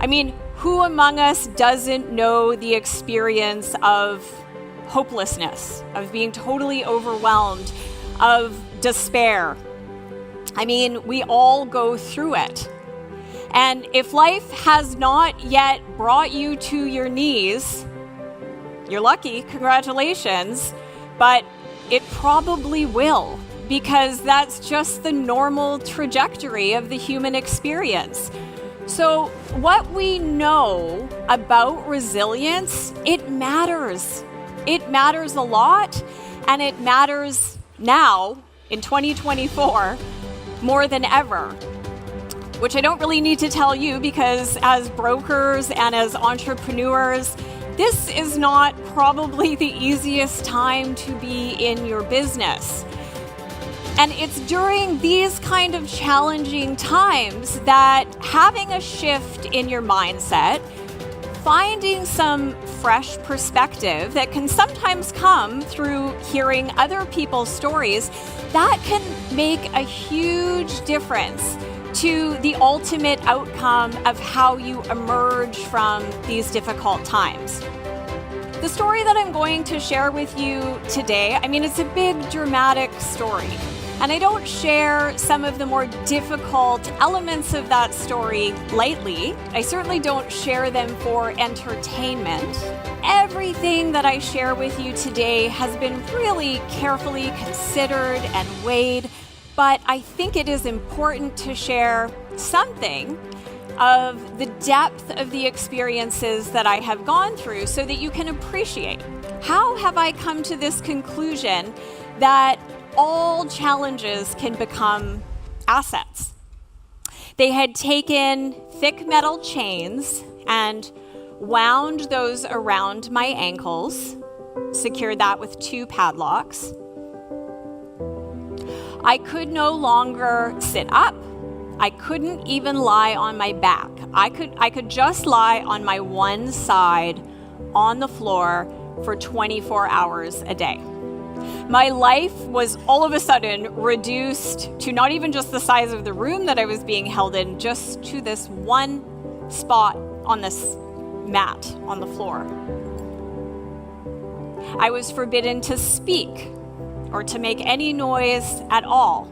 I mean, who among us doesn't know the experience of hopelessness, of being totally overwhelmed, of despair? I mean, we all go through it. And if life has not yet brought you to your knees, you're lucky, congratulations, but it probably will, because that's just the normal trajectory of the human experience. So what we know about resilience, it matters. It matters a lot, and it matters now in 2024 more than ever. Which I don't really need to tell you, because as brokers and as entrepreneurs, this is not probably the easiest time to be in your business. And it's during these kind of challenging times that having a shift in your mindset, finding some fresh perspective that can sometimes come through hearing other people's stories, that can make a huge difference to the ultimate outcome of how you emerge from these difficult times. The story that I'm going to share with you today, I mean, it's a big dramatic story. And I don't share some of the more difficult elements of that story lightly. I certainly don't share them for entertainment. Everything that I share with you today has been really carefully considered and weighed. But I think it is important to share something of the depth of the experiences that I have gone through so that you can appreciate. How have I come to this conclusion that all challenges can become assets? They had taken thick metal chains and wound those around my ankles, secured that with 2 padlocks. I could no longer sit up. I couldn't even lie on my back. I could just lie on my one side on the floor for 24 hours a day. My life was all of a sudden reduced to not even just the size of the room that I was being held in, just to this one spot on this mat on the floor. I was forbidden to speak or to make any noise at all.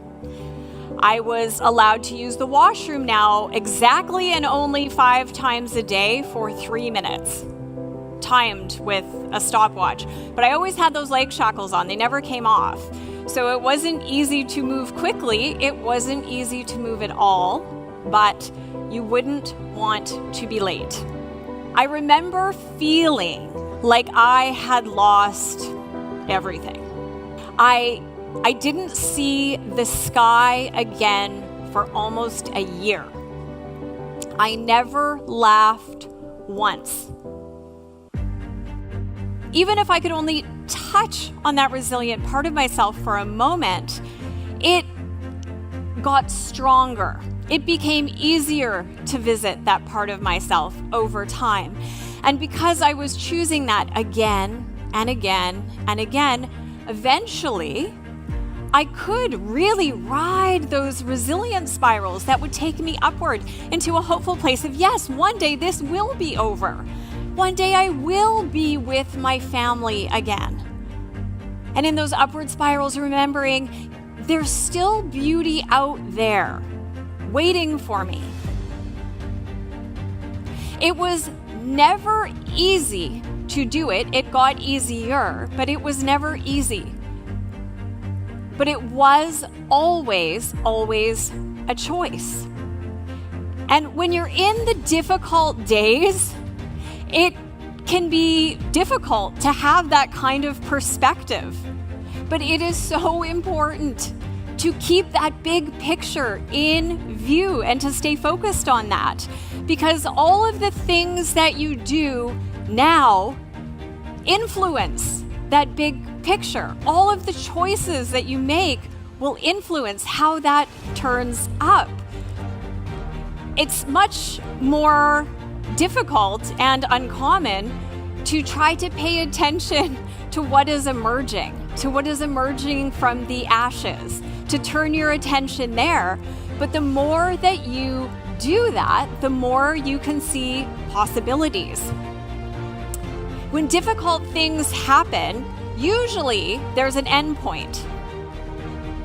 I was allowed to use the washroom now exactly and only 5 times a day for 3 minutes, timed with a stopwatch. But I always had those leg shackles on. They never came off. So it wasn't easy to move quickly. It wasn't easy to move at all, but you wouldn't want to be late. I remember feeling like I had lost everything. I didn't see the sky again for almost a year. I never laughed once. Even if I could only touch on that resilient part of myself for a moment, it got stronger. It became easier to visit that part of myself over time. And because I was choosing that again and again and again, eventually, I could really ride those resilient spirals that would take me upward into a hopeful place of, yes, one day this will be over. One day I will be with my family again. And in those upward spirals, remembering there's still beauty out there waiting for me. It was never easy to do it. It got easier, but it was never easy. But it was always a choice. And when you're in the difficult days, it can be difficult to have that kind of perspective. But it is so important to keep that big picture in view and to stay focused on that. Because all of the things that you do now influence that big picture. All of the choices that you make will influence how that turns up. It's much more difficult and uncommon to try to pay attention to what is emerging from the ashes, to turn your attention there. But the more that you do that, the more you can see possibilities. When difficult things happen, usually there's an end point.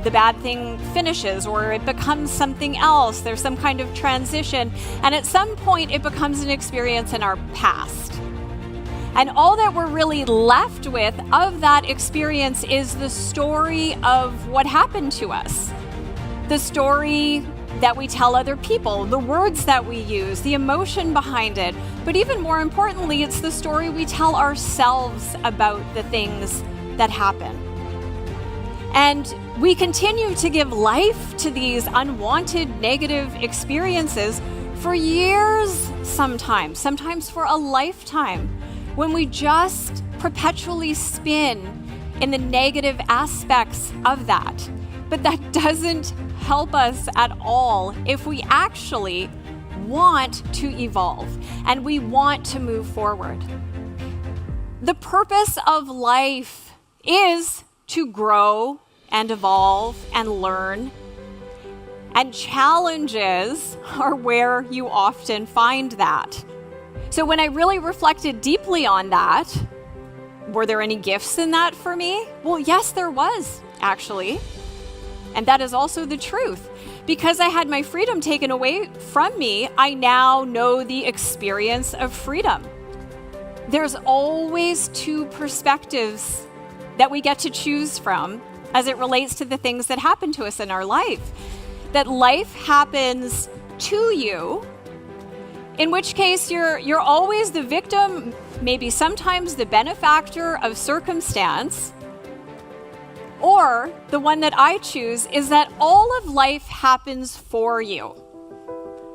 The bad thing finishes, or it becomes something else. There's some kind of transition, and at some point it becomes an experience in our past. And all that we're really left with of that experience is the story of what happened to us. The story that we tell other people, the words that we use, the emotion behind it. But even more importantly, it's the story we tell ourselves about the things that happen. And we continue to give life to these unwanted negative experiences for years sometimes for a lifetime, when we just perpetually spin in the negative aspects of that. But that doesn't help us at all if we actually want to evolve and we want to move forward. The purpose of life is to grow and evolve and learn. And challenges are where you often find that. So when I really reflected deeply on that, were there any gifts in that for me? Well, yes, there was, actually. And that is also the truth. Because I had my freedom taken away from me, I now know the experience of freedom. There's always two perspectives that we get to choose from as it relates to the things that happen to us in our life. That life happens to you, in which case you're always the victim, maybe sometimes the benefactor of circumstance. Or the one that I choose is that all of life happens for you,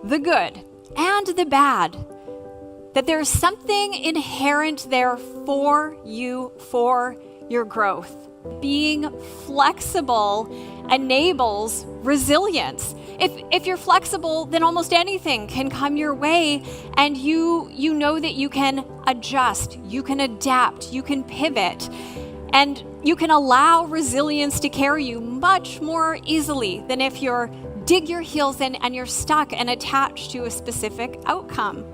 the good and the bad. That there's something inherent there for you, for your growth. Being flexible enables resilience. If you're flexible, then almost anything can come your way, and you know that you can adjust, you can adapt, you can pivot, and you can allow resilience to carry you much more easily than if you're dig your heels in and you're stuck and attached to a specific outcome.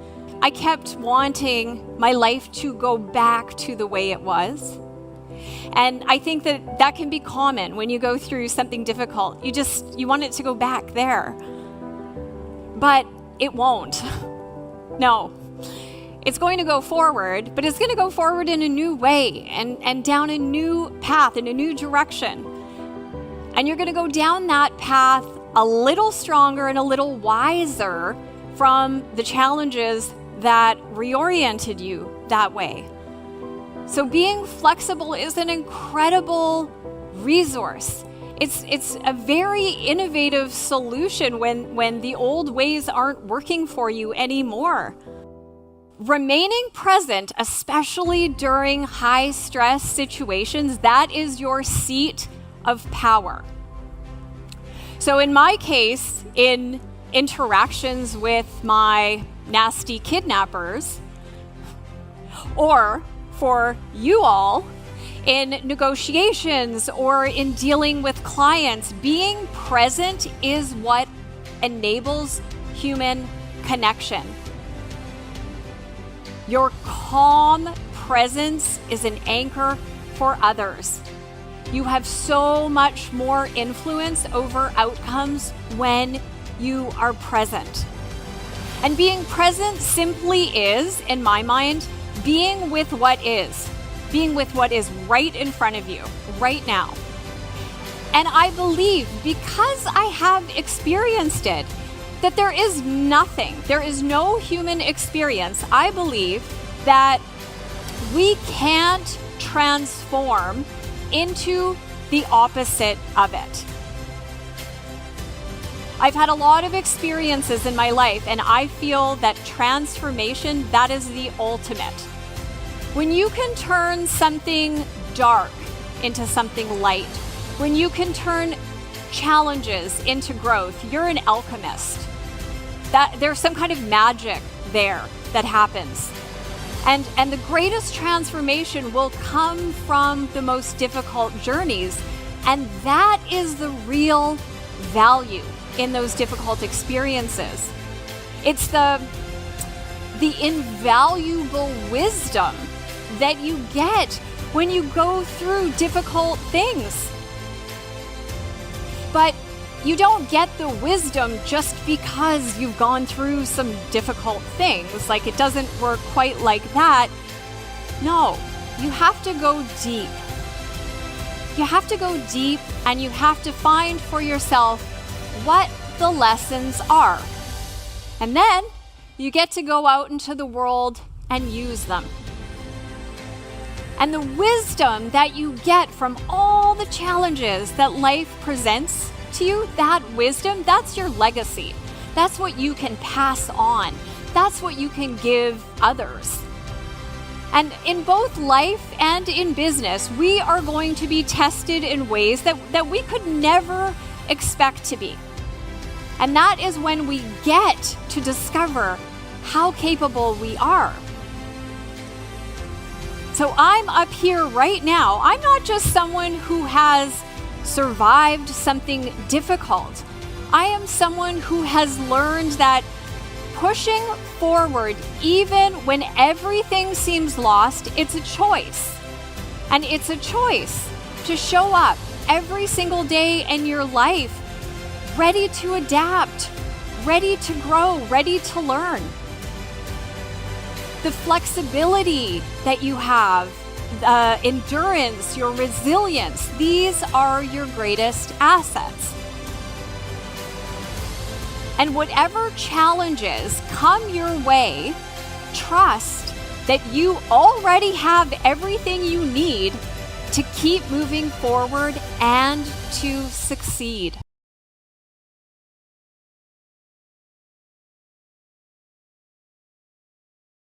I kept wanting my life to go back to the way it was. And I think that can be common when you go through something difficult. You want it to go back there. But it won't. No. It's going to go forward, but it's going to go forward in a new way and down a new path, in a new direction. And you're going to go down that path a little stronger and a little wiser from the challenges that reoriented you that way. So being flexible is an incredible resource. It's a very innovative solution when the old ways aren't working for you anymore. Remaining present, especially during high stress situations, that is your seat of power. So in my case, in interactions with my nasty kidnappers, or for you all, in negotiations or in dealing with clients, being present is what enables human connection. Your calm presence is an anchor for others. You have so much more influence over outcomes when you are present. And being present simply is, in my mind, being with what is right in front of you, right now. And I believe, because I have experienced it, that there is no human experience, I believe, that we can't transform into the opposite of it. I've had a lot of experiences in my life, and I feel that transformation, that is the ultimate. When you can turn something dark into something light, when you can turn challenges into growth, you're an alchemist. That there's some kind of magic there that happens. And the greatest transformation will come from the most difficult journeys. And that is the real value in those difficult experiences. It's the invaluable wisdom that you get when you go through difficult things. But you don't get the wisdom just because you've gone through some difficult things. Like, it doesn't work quite like that. No, you have to go deep. You have to go deep, and you have to find for yourself what the lessons are. And then you get to go out into the world and use them. And the wisdom that you get from all the challenges that life presents to you, that wisdom, that's your legacy. That's what you can pass on. That's what you can give others. And in both life and in business, we are going to be tested in ways that we could never expect to be. And that is when we get to discover how capable we are. So I'm up here right now. I'm not just someone who has survived something difficult. I am someone who has learned that pushing forward, even when everything seems lost, it's a choice. And it's a choice to show up every single day in your life, ready to adapt, ready to grow, ready to learn. The flexibility that you have, endurance, your resilience, these are your greatest assets. And whatever challenges come your way, trust that you already have everything you need to keep moving forward and to succeed.